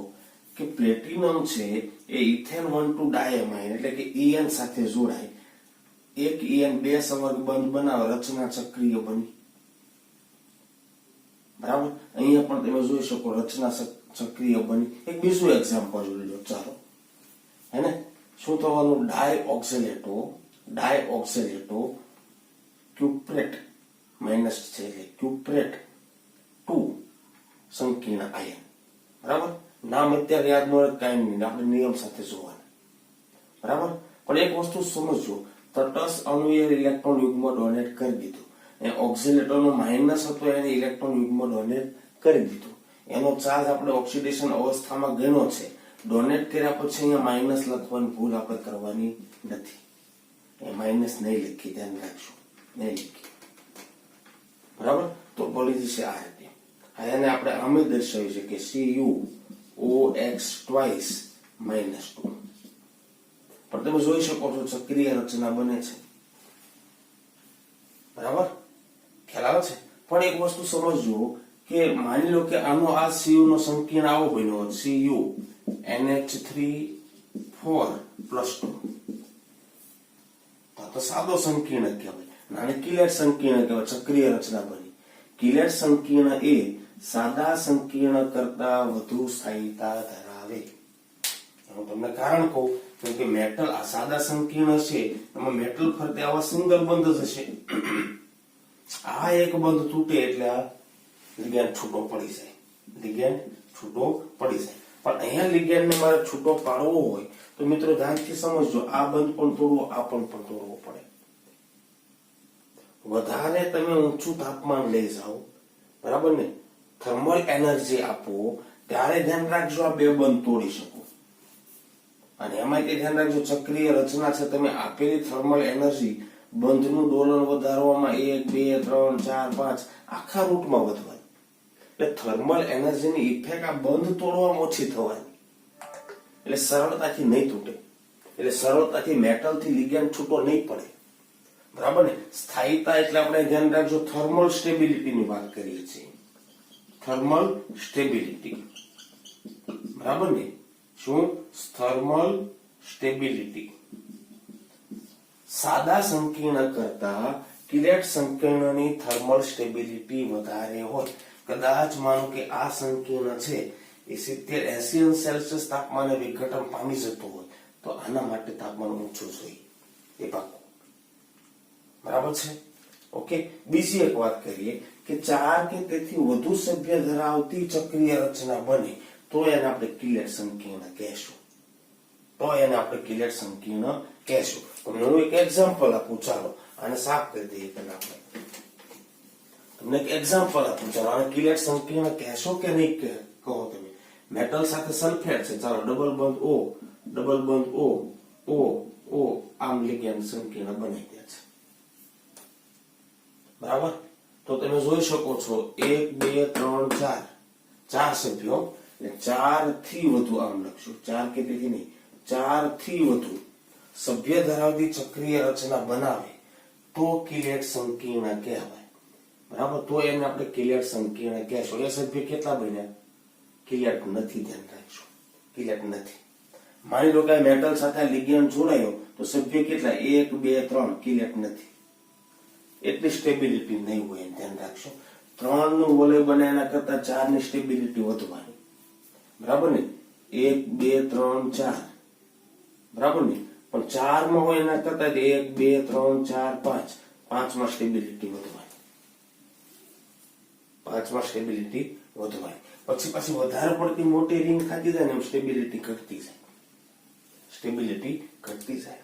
S1: કે પ્લેટિનમ છે એ ઇથેન 1,2 ડાયમાઇન એટલે કે EN સાથે જોડાય, એક EN બે સંવર્ગ બંધ બનાવે, રચના ચક્રીય બની, બરાબર? અહીંયા પણ તમે જોઈ શકો રચના ચક્રીય બની. એક બીજું એક્ઝામ્પલ જોઈ લો, ચાલો. હેને? શું થવાનું? ડાયઓક્સિલેટો ક્યુપ્રેટ માઇનસ છે એટલે ક્યુપ્રેટ 2 સંકીર્ણ આયન, બરાબર? નામ અત્યારે યાદ ન રહે, કાંઈ નહીં, આપણે નિયમ સાથે જોવાના, બરાબર? પણ એક વસ્તુ સમજજો, તટસ્થ અણુએ ઇલેક્ટ્રોન યુગ્મ ડોનેટ કરી દીધું, ઓક્સિલેટરનો માઇનસ હતો એને ઇલેક્ટ્રોન યુગ્મ ડોનેટ કરી દીધું. એનો ચાર્જ આપણે ઓક્સિડેશન અવસ્થામાં ગણ્યો છે. ડોનેટ કર્યા પછી અહીંયા માઇનસ લખવાની ભૂલ આપણે કરવાની નથી. એ માઇનસ નહીં લખી, ધ્યાન રાખજો, નહીં લખી. બરાબર. તો બળી જશે આ રીતે. એને આપણે આમે દર્શાવ્યું છે કે CuOX ટ્વાઇસ -2. પણ તમે જોઈ શકો છો ચક્રીય રચના બને છે. બરાબર, ખ્યાલ આવે છે. પણ એક વસ્તુ સમજજો કે માની લો કે આનો આ Cu નો સંકીર્ણ આવો બન્યો હોત, CuNH3 4+2, તો સાદો સંકીર્ણ કહેવાય. આને કિલેટ સંકીર્ણ કહેવાય. ચક્રીય રચના બની. કિલેટ સંકીર્ણ એ સાદા સંકીર્ણ કરતા વધુ સ્થાયીતા ધરાવે. હું તમને કારણ કહું, કેમ કે મેટલ આ સાદા સંકીર્ણ છે, એમાં મેટલ ફરતે આવા સિંગલ બંધ જ હશે. આ એક બંધ તૂટે એટલે આ લિગેન્ડ છૂટો પડી જાય. લિગેન્ડ છૂટો પડી જાય. પણ અહીંયા લિગેન્ડને મારે છૂટો પાડવો હોય તો મિત્રો ધ્યાનથી સમજજો, આ બંધ પણ તોડવો, આ પણ તોડવો પડે. વધારે તમે ઊંચું તાપમાન લઈ જાઓ, બરાબર ને, થર્મલ એનર્જી આપો, ત્યારે ધ્યાન રાખજો આ બે બંધ તોડી શકો. અને એમાં તે ધ્યાન રાખજો, ચક્રીય રચના છે, તમે આપેલી થર્મલ એનર્જી બંધનું દોલન વધારવામાં 1 2 3 4 5 આખા રૂટમાં વધવાની. એટલે થર્મલ એનર્જીની ઇફેક્ટ આ બંધ તોડવામાં ઓછી થવાની. એટલે સરળતાથી નહીં તૂટે. એટલે સરળતાથી મેટલથી લિગેન્ડ છૂટો નહીં પડે. બરાબર ને. સ્થાયીતા એટલે આપણે ધ્યાન રાખજો, થર્મલ સ્ટેબિલિટીની વાત કરીએ છીએ. થર્મલ સ્ટેબિલિટી, બરાબર ને. શું? Thermal stability. સાદા સંકીર્ણ કરતા કિલેટ સંકીર્ણની થર્મલ સ્ટેબિલિટી વધારે હોય. કદાચ માનો કે આ સંકીર્ણ છે એ 70-80 સેલ્સિયસ તાપમાને વિઘટન પામી જતો હોય તો આના માટે તાપમાન ઊંચું જોઈએ, એ પાકું. બરાબર છે. ઓકે. બીજી એક વાત કરીએ કે 4 કે તેથી વધુ સભ્ય ધરાવતી ચક્રીય રચના બને તો એને આપણે કિલેટ સંકીર્ણ કહેશું. તમને હું એક એક્ઝામ્પલ આપું. ચાલો આને સાફ કરી દઈએ. પહેલા આપણે તમને એક એક્ઝામ્પલ આપું. ચાલો આને કિલેટ સંકીર્ણ કહેશો કે નહીં કહો તમે. મેટલ સાથે સલ્ફેટ છે. ચાલો ડબલ બંધ O આમ લિગેન્ડ સંકીર્ણ બની ગયા છે. બરાબર. તો તમે જોઈ શકો છો 1 2 3 4 ચાર સભ્યો, 4 થી વધુ, આમ લખશું 4 કે તેથી નહીં, 4 થી વધુ સભ્ય ધરાવતી ચક્રીય રચના બનાવે તો કિલેટ સંકીર્ણ કહેવાય. બરાબર. તો એને આપણે કિલેટ સંકીર્ણ કહેશું. એ સભ્ય કેટલા બન્યા? કિલેટ નથી. ધ્યાન રાખજો, કિલેટ નથી. માની લો કે મેટલ સાથે લિગેન્ડ જોડાયો તો સભ્ય કેટલા? 1 2 3. કિલેટ નથી. એટલી સ્ટેબિલિટી નહીં હોય, ધ્યાન રાખજો. 3 નું વલય બને એના કરતા 4 ની સ્ટેબિલિટી વધવાની. બરાબર ને. 1 2 3 4. બરાબર ને. પણ 4 માં હોય એના કરતા 1 2 3 4 5. 5 માં સ્ટેબિલિટી વધવાની. 5 માં સ્ટેબિલિટી વધવાની. પછી વધારે પડતી મોટી રિંગ ખાતી જાય ને એમ સ્ટેબિલિટી ઘટતી જાય.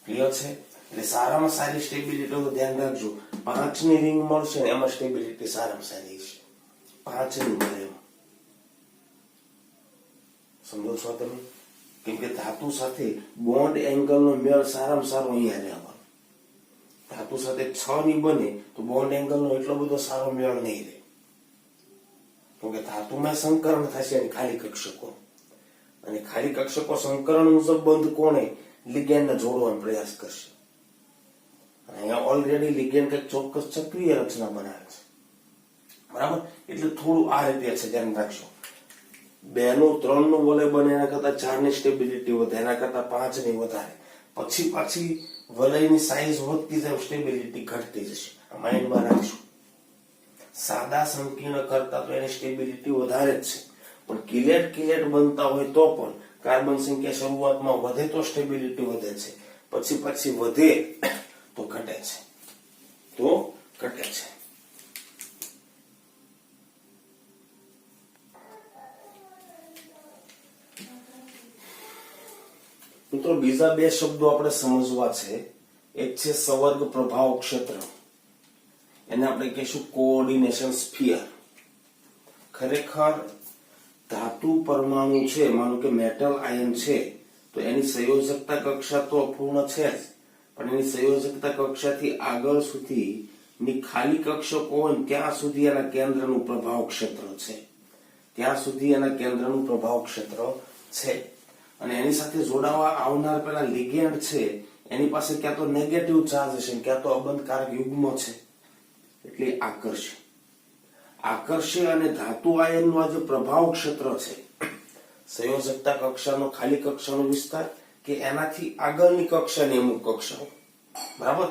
S1: ક્લિયર છે? એટલે સારામાં સારી સ્ટેબિલિટી તો ધ્યાન રાખજો, 5 ની રિંગ મળશે ને એમાં સ્ટેબિલિટી સારામાં સારી છે. 5 ની મળે એમાં. સમજો છો તમે? કેમ કે ધાતુ સાથે બોન્ડ એંગલ નો મેળ સારામાં સારો અહીંયા રહેવાનો. ધાતુ સાથે 6 ની બને તો બોન્ડ એંગલ નો એટલો બધો સારો મેળ નહીં રહે. કેમ કે ધાતુમાં સંકરણ થશે અને ખાલી કક્ષકો, અને ખાલી કક્ષકો સંકરણ મુજબ બંધ કોણે લિગેન્ડને જોડવાનો પ્રયાસ કરશે. અહીંયા ઓલરેડી લિગેન્ડ એક ચોક્કસ ચક્રીય રચના બનાવે છે. બરાબર. એટલે થોડું આ રીતે છે, ધ્યાન રાખજો. 2 નું 3 નું વલય બને એના કરતા 4 ની સ્ટેબિલિટી વધે, એના કરતા 5 ની વધારે. પછી વલયની સાઈઝ વધતી જાય, સ્ટેબિલિટી ઘટતી જશે. આ માઇન્ડમાં રાખશું. સાદા સંકીર્ણ કરતા તો એની સ્ટેબિલિટી વધારે જ છે. પણ કિલેટ બનતા હોય તો પણ કાર્બન સંખ્યા શરૂઆતમાં વધે તો સ્ટેબિલિટી વધે છે, પછી વધે તો ઘટે છે. મિત્રો બીજા 2 શબ્દો આપણે સમજવા છે. એક છે સંવર્ગ પ્રભાવ ક્ષેત્ર, એને આપણે કહીશું કોઓર્ડિનેશન સ્ફિયર. ખરેખર ધાતુ પરમાણુ છે, માનો કે મેટલ આયન છે, તો એની સંયોજકતા કક્ષા તો અપૂર્ણ છે જ, પણ એની સંયોજકતા કક્ષાથી આગળ સુધી ની ખાલી કક્ષકો હોય ત્યાં સુધી એના કેન્દ્રનું પ્રભાવ ક્ષેત્ર છે, ત્યાં સુધી એના કેન્દ્રનું પ્રભાવ ક્ષેત્ર છે. અને એની સાથે જોડાવા આવનાર પેલા લિગેન્ડ છે એની પાસે ક્યાં તો નેગેટિવ ચાર્જ હશે ક્યાં તો અબંધકારક યુગ્મ છે, એટલે આકર્ષે અને ધાતુ આયનનું આ જે પ્રભાવ ક્ષેત્ર છે, સંયોજકતા કક્ષાનો ખાલી કક્ષાનો વિસ્તાર કે એનાથી આગળની કક્ષાની અમુક કક્ષાઓ, બરાબર,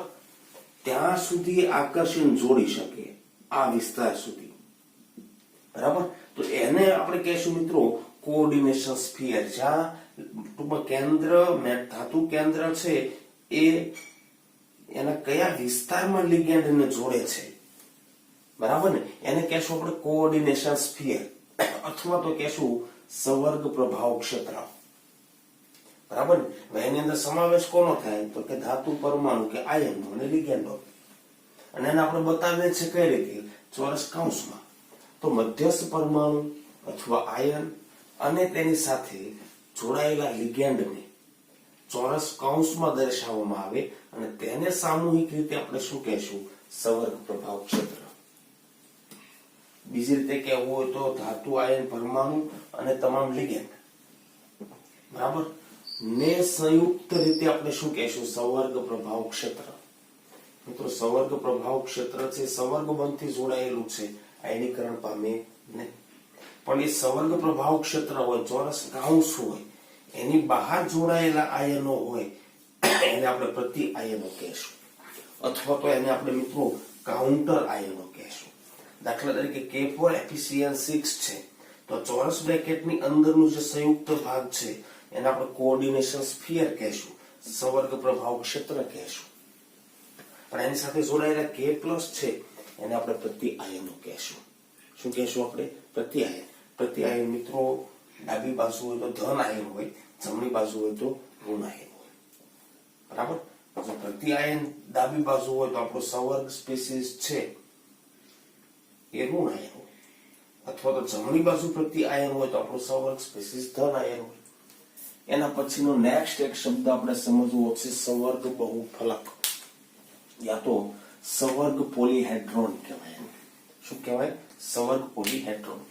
S1: ત્યાં સુધી આકર્ષણ જોડી શકે આ વિસ્તાર સુધી, બરાબર. તો એને આપણે કહીશું મિત્રો કોઓર્ડિનેશન સ્ફિયર, જ્યાં ટૂંકમાં કેન્દ્ર ધાતુ કેન્દ્ર છે એ એના કયા વિસ્તારમાં લિગેન્ડને જોડે છે, બરાબર ને, એને કહેશું આપણે કોઓર્ડિનેશન સ્ફિયર અથવા તો કહેશું સંવર્ગ પ્રભાવ ક્ષેત્ર, બરાબર ને. એની અંદર સમાવેશ કોનો થાય તો કે ધાતુ પરમાણુ કે આયનો અને લિગેન્ડો, અને એને આપણે બતાવીએ છીએ કઈ રીતે, ચોરસ કૌંસમાં. તો મધ્યસ્થ પરમાણુ અથવા આયન અને તેની સાથે જોડાયેલા લિગેન્ડને ચોરસ કૌંસમાં દર્શાવવામાં આવે અને તેને સામૂહિક રીતે આપણે શું કહેશું, સંવર્ગ પ્રભાવ ક્ષેત્ર. બીજી રીતે કહેવું હોય તો ધાતુ આયન પરમાણુ અને તમામ લિગેન્ડ, બરાબર, ને સંયુક્ત રીતે આપણે શું કહેશું, સંવર્ગ પ્રભાવ ક્ષેત્ર. મિત્રો સંવર્ગ પ્રભાવ ક્ષેત્ર છે સંવર્ગ બંધથી જોડાયેલું છે, આયનીકરણ પામે નહીં. પણ એ સંવર્ગ પ્રભાવ ક્ષેત્ર હોય, ચોરસ કૌંસ હોય, એની બહાર જોડાયેલા આયનો હોય એને આપણે પ્રતિ આયનો કહેશું, અથવા તો એને આપણે મિત્રો કાઉન્ટર આયનો કહેશું. દાખલા તરીકે K4 FeCl6 છે તો ચોરસ બ્રેકેટની અંદરનું જે સંયુક્ત ભાગ છે એને આપણે કોઓર્ડિનેશન સ્ફિયર કહેશું, સંવર્ગ પ્રભાવ ક્ષેત્ર કહેશું. પણ એની સાથે જોડાયેલા K+ છે એને આપણે પ્રતિ આયનો કહેશું. શું કહેશું આપણે, પ્રતિ આયન. પ્રતિ આયન મિત્રો ડાબી બાજુ હોય તો ધન આયન હોય, જમણી બાજુ હોય તો ઋણ આયન હોય, બરાબર. જો પ્રતિ આયન ડાબી બાજુ હોય તો આપણો સંવર્ગ સ્પીસીસ છે એ ઋણ આયન હોય, અથવા તો જમણી બાજુ પ્રતિ આયન હોય તો આપણો સંવર્ગ સ્પીસીસ ધન આયન હોય. એના પછીનો નેક્સ્ટ એક શબ્દ આપણે સમજવો છે સંવર્ગ બહુફલક, યા તો સંવર્ગ પોલીહેડ્રોન કહેવાય. શું કહેવાય, સંવર્ગ પોલીહેડ્રોન.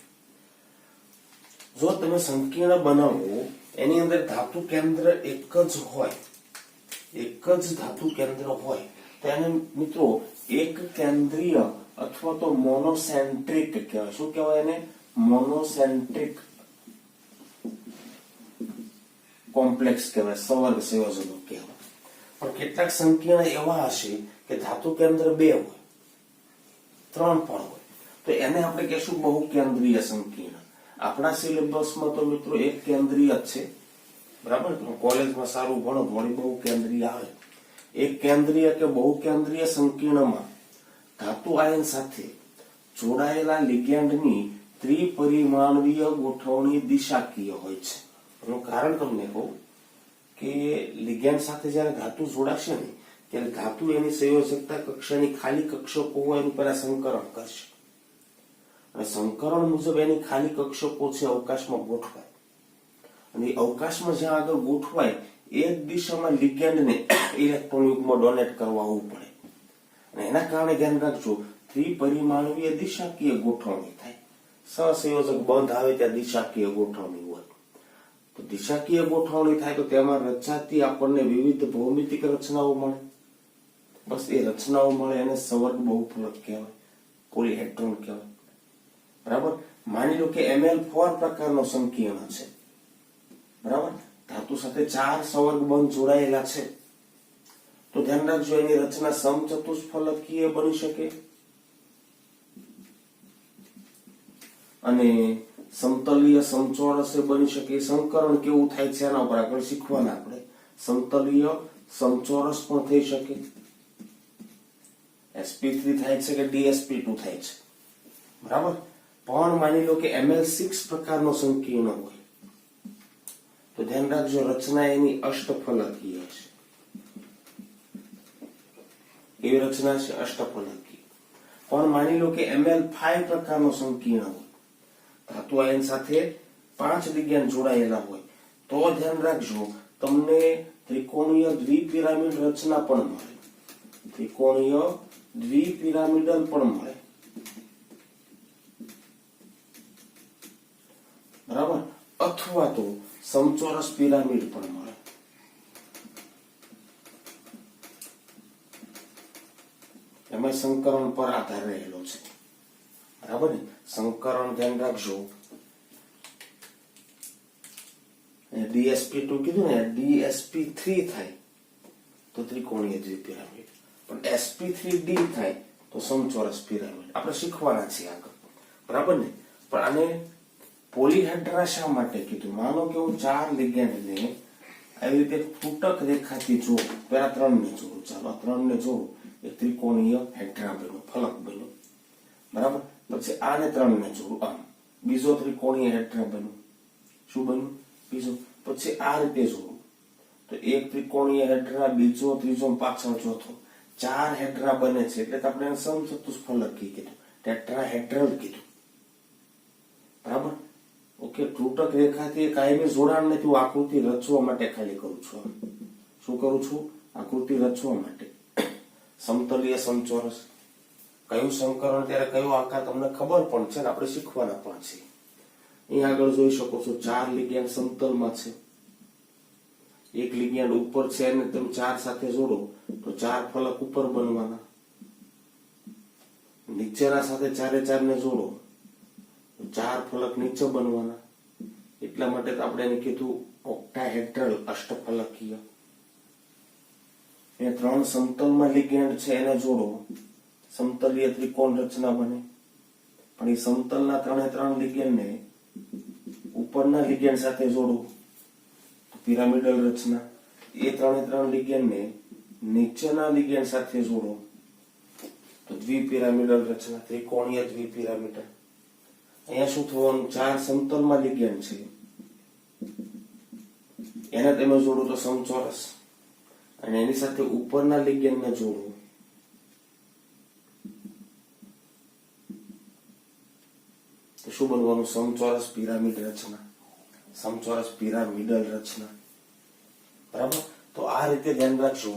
S1: જો તમે સંકીર્ણ બનાવો એની અંદર ધાતુ કેન્દ્ર એક જ હોય, એક જ ધાતુ કેન્દ્ર હોય તો એને મિત્રો એક કેન્દ્રીય અથવા તો મોનોસેન્ટ્રિક કહેવાય. શું કહેવાય એને, મોનોસેન્ટ્રિક કોમ્પ્લેક્સ કહેવાય, સંવર્ગ સંયોજનો કહેવાય. પણ કેટલાક સંકીર્ણ એવા હશે કે ધાતુ કેન્દ્ર 2 હોય, 3 પણ હોય, તો એને આપણે કહેશું બહુ કેન્દ્રીય સંકીર્ણ. આપણા સિલેબસમાં તો મિત્રો એક કેન્દ્રીય જ છે, બરાબર. કોલેજમાં સારું ભણો વળી બહુ કેન્દ્રીય આવે. એક કેન્દ્રીય કે બહુ કેન્દ્રીય સંકીર્ણમાં ધાતુ આયન સાથે જોડાયેલા લિગેન્ડની ત્રિપરિમાણીય ગોઠવણી દિશાકીય હોય છે. એનું કારણ તમને કહું કે લિગેન્ડ સાથે જ્યારે ધાતુ જોડાશે ને ત્યારે ધાતુ એની સંયોજકતા કક્ષાની ખાલી કક્ષકો હોય એનું પહેલા સંકરણ કરશે, અને સંકરણ મુજબ એની ખાલી કક્ષકો છે અવકાશમાં ગોઠવાય, અને અવકાશમાં જ્યાં આગળ ગોઠવાય એ જ દિશામાં લિગેન્ડને ઇલેક્ટ્રોન યુગ્મ ડોનેટ કરવા આવવું પડે. અને એના કારણે ધ્યાન રાખજો ત્રિપરિમાણીય દિશાકીય ગોઠવણી થાય. સહસંયોજક બંધ આવે ત્યાં દિશાકીય ગોઠવણી હોય. તો દિશાકીય ગોઠવણી થાય તો તેમાં રચાતી આપણને વિવિધ ભૌમિતિક રચનાઓ મળે. બસ એ રચનાઓ મળે એને સંવર્ગ બહુફલક કહેવાય, પોલીહેડ્રોન કહેવાય, બરાબર. માની લો કે Ml4 પ્રકારનો સંકીર્ણ છે, બરાબર. ધાતુ સાથે 4 સંવર્ગ બંધ જોડાયેલા છે તો ધ્યાન રાખજો એની રચના સમચતુષ્ફલકીય બની શકે અને સમતલીય સમચોરસે બની શકે. સંકરણ કેવું થાય છે એના ઉપર આગળ શીખવાના આપણે. સમતલીય સમચોરસ પણ થઈ શકે, sp3 થાય છે કે dsp2 થાય છે, બરાબર. પણ માની લો કે Ml6 પ્રકારનો સંકીર્ણ હોય તો ધ્યાન રાખજો રચના એની અષ્ટફલકીય છે. એવી રચના છે અષ્ટફલકીય. પણ માની લો કે Ml5 પ્રકારનો સંકીર્ણ હોય, ધાતુ આયન સાથે 5 લિગેન્ડ જોડાયેલા હોય તો ધ્યાન રાખજો તમને ત્રિકોણીય દ્વિપિરામિડ રચના પણ મળે. ત્રિકોણીય દ્વિપિરામિડલ પણ મળે, બરાબર, અથવા તો સમચોરસ પિરામિડ પણ મળે. એમાં સંકરણ પર આધાર રહેલો છે, બરાબર ને. સંકરણ ધ્યાન રાખજો. DSP2 કીધું ને, DSP3 થાય તો ત્રિકોણીય દ્વિપિરામિડ, પણ SP3D થાય તો સમચોરસ પિરામિડ. આપણે શીખવાના છીએ આગળ, બરાબર ને. પણ આને પોલીહેડ્રા શા માટે કીધું? માનો કે હું 4 લિગેન્ડને આવી રીતે તૂટક રેખાથી જોડું, પેલા 3 ને જોડું, ચાલો 3 ને જોડું, એ ત્રિકોણીય હેડ્રા બન્યો, ફલક બન્યો, બરાબર. પછી આને 3 ને જોડું, આમ બીજો ત્રિકોણીય હેડ્રા બન્યો. શું બન્યું? બીજો. પછી આ રીતે જોડું તો એક ત્રિકોણીય હેડ્રા, બીજો, ત્રીજો, પાછળ ચોથો, 4 હેડ્રા બને છે. એટલે આપણે એને સમચતુષ્ફલક કીધું, ટેટ્રાહેડ્રલ કીધું, બરાબર. ઓકે. તૂટક રેખાથી કાયમી જોડાણ નથી, હું આકૃતિ રચવા માટે ખાલી કરું છું. શું કરું છું? આકૃતિ રચવા માટે. સમતલીય સમચોરસ, કયું સંકરણ ત્યારે કયો આકાર તમને ખબર પણ છે ને, આપણે શીખવાના પણ છે. અહીં આગળ જોઈ શકો છો 4 લિગેન્ડ સમતલમાં છે. એક લિગેન્ડ ઉપર છે અને તમે 4 સાથે જોડો તો 4 ફલક ઉપર બનવાના. નીચેના સાથે 4 ને જોડો તો 4 ફલક નીચે બનવાના. એટલા માટે આપણે એને કીધું ઓક્ટાહેડ્રલ, અષ્ટફલકીય. એ 3 સમતલમાં લિગેન્ડ છે એને જોડો, સમતલીય ત્રિકોણ રચના બને. પણ એ સમતલના 3 લિગેન્ડને ઉપરના લિગેન્ડ સાથે જોડો તો પિરામિડલ રચના. એ 3 લિગેન્ડને નીચેના લિગેન્ડ સાથે જોડો તો દ્વિપિરામિડલ રચના, ત્રિકોણીય દ્વિપિરામિડલ. અહીંયા શું થવાનું? 4 સમતલમાં લિગેન્ડ છે, એને તમે જોડો તો સમચોરસ, અને એની સાથે ઉપરના લિગેન્ડને જોડો તો શું બનવાનું? સમચોરસ પિરામિડ રચના, સમચોરસ પિરામિડલ રચના, બરાબર. તો આ રીતે ધ્યાન રાખજો.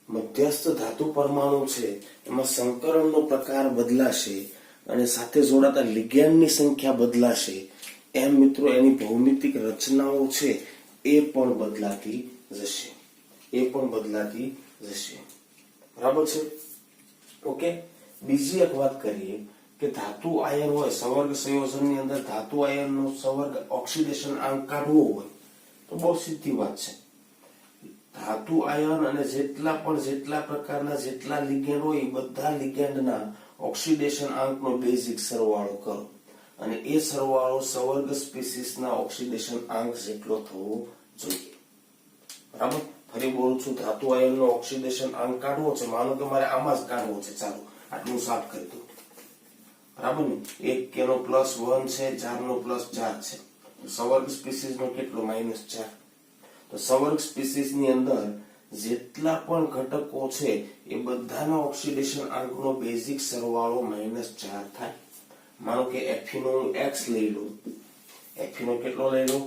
S1: મધ્યસ્થ ધાતુ પરમાણુ છે એમાં સંકરણનો પ્રકાર બદલાશે અને સાથે જોડાતા લિગેન્ડની સંખ્યા બદલાશે. એમ મિત્રો એની ભૌમિતિક રચનાઓ છે એ પણ બદલાતી જશે, એ પણ બદલાતી જશે, બરાબર છે. ઓકે. બીજી એક વાત કરીએ કે ધાતુ આયન હોય, સંવર્ગ સંયોજનની અંદર ધાતુ આયનનો સંવર્ગ ઓક્સિડેશન આંક કાઢવો હોય તો બહુ સીધી વાત છે. ધાતુ આયન અને જેટલા પ્રકારના જેટલા લિગેન્ડ હોય એ બધા લિગેન્ડના ઓક્સિડેશન આંકનો બેઝિક સરવાળો કરો અને એ સરવાળો સંવર્ગ સ્પીસીસના ઓક્સિડેશન આંક જેટલો થવો જોઈએ, બરાબર. ફરી બોલું છું, ધાતુ આયનનો ઓક્સિડેશન આંક કાઢવો છે. માનો કે મારે આમાં જ કાઢવો છે, ચાલો આટલું સાફ કરી દઉં, બરાબર ને. 1 કેનો +1 છે, 4 નો +4 છે. સંવર્ગ સ્પીસીસ નો કેટલો? -4. તો સંવર્ગ સ્પીસીસ ની અંદર જેટલા પણ ઘટકો છે એ બધાના ઓક્સિડેશન આંકનો બેઝિક સરવાળો -4 થાય. માનો કે Fe નો X લઈ લો, Fe નો કેટલો લઈ લો?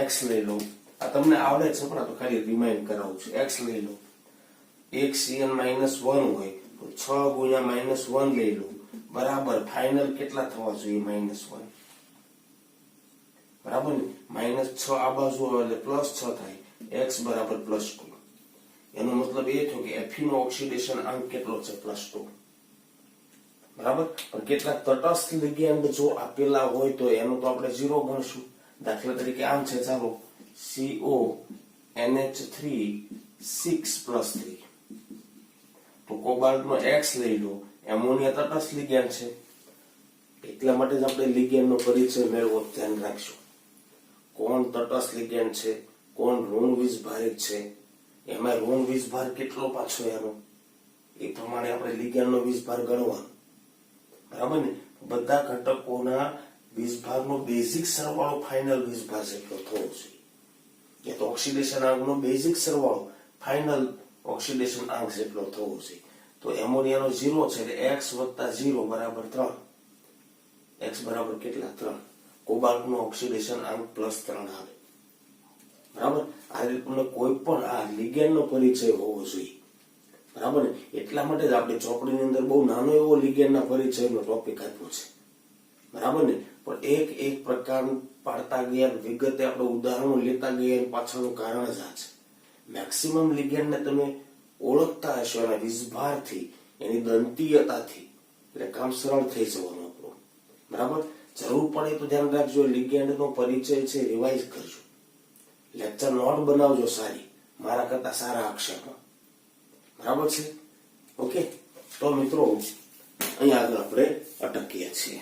S1: X લઈ લો. આ તમને આવડે છે પણ તો ખાલી રિમાઇન્ડ કરાવું છું. X લઈ લો. 1 Cn -1 હોય તો 6 ગુણ્યા -1 લઈ લો, બરાબર. ફાઇનલ કેટલા થવા જોઈએ? -1, બરાબર ને. -6 આ બાજુ એટલે +6 થાય, x બરાબર +2. એનો મતલબ એ થયો કે Fe નો ઓક્સિડેશન આંક કેટલો છે? +2, બરાબર. પણ કેટલાક તટસ્થ લિગેન્ડ જો આપેલા હોય તો એનો તો આપણે 0 ગણશું. દાખલા તરીકે આમ છે, ચાલો CONH3 6+3 તો કોબાલ્ટ નો X લઈ લો. એમોનિયા તટસ્થ લિગેન્ડ છે, એટલા માટે જ આપણે લિગેન્ડનો પરિચય મેળવો. ધ્યાન રાખજો કોણ તટસ્થ લિગેન્ડ છે, કોણ ઋણ વીજભારિત છે, એમાં ઋણ વીજભાર કેટલો પાછો એનો, એ પ્રમાણે આપણે લિગેન્ડનો વીજભાર ગણવાનો, બરાબર ને. બધા ઘટકોના વીજભારનો બેઝિક સરવાળો ફાઇનલ વીજભાર જેટલો થવો જોઈએ. એ તો ઓક્સિડેશન આંકનો બેઝિક સરવાળો ફાઇનલ ઓક્સિડેશન આંક જેટલો થવો જોઈએ. તો એમોનિયાનો 0 છે એટલે x + 0 બરાબર 3. x બરાબર કેટલા? 3. કોબાલ્ટનો ઓક્સિડેશન આંક +3 આવે, બરાબર. આ રીતે તમને કોઈ પણ આ લિગેન્ડનો પરિચય હોવો જોઈએ. બરાબર ને? એટલા માટે જ આપણે ચોપડીની અંદર બહુ નાનો એવો લિગેન્ડના પરિચયનો ટોપિક આપ્યો છે, બરાબર ને? પણ એક એક પ્રકાર પાડતા ગયા, વિગતે આપણે ઉદાહરણો લેતા ગયા, એની પાછળનું કારણ જ આ છે. મેક્સિમમ લિગેન્ડને તમે ઓળખતા હશો એના વિસ્ભારથી, એની દંતીયતાથી, એટલે કામ સરળ થઈ જવાનું આપણું, બરાબર? જરૂર પડે તો ધ્યાન રાખજો, લિગેન્ડનો પરિચય છે રિવાઇઝ કરજો, લેક્ચર નોટ બનાવજો સારી, મારા કરતા સારા અક્ષરમાં, બરાબર છે? ઓકે, તો મિત્રો અહીંયા આગળ આપણે અટકીએ છીએ.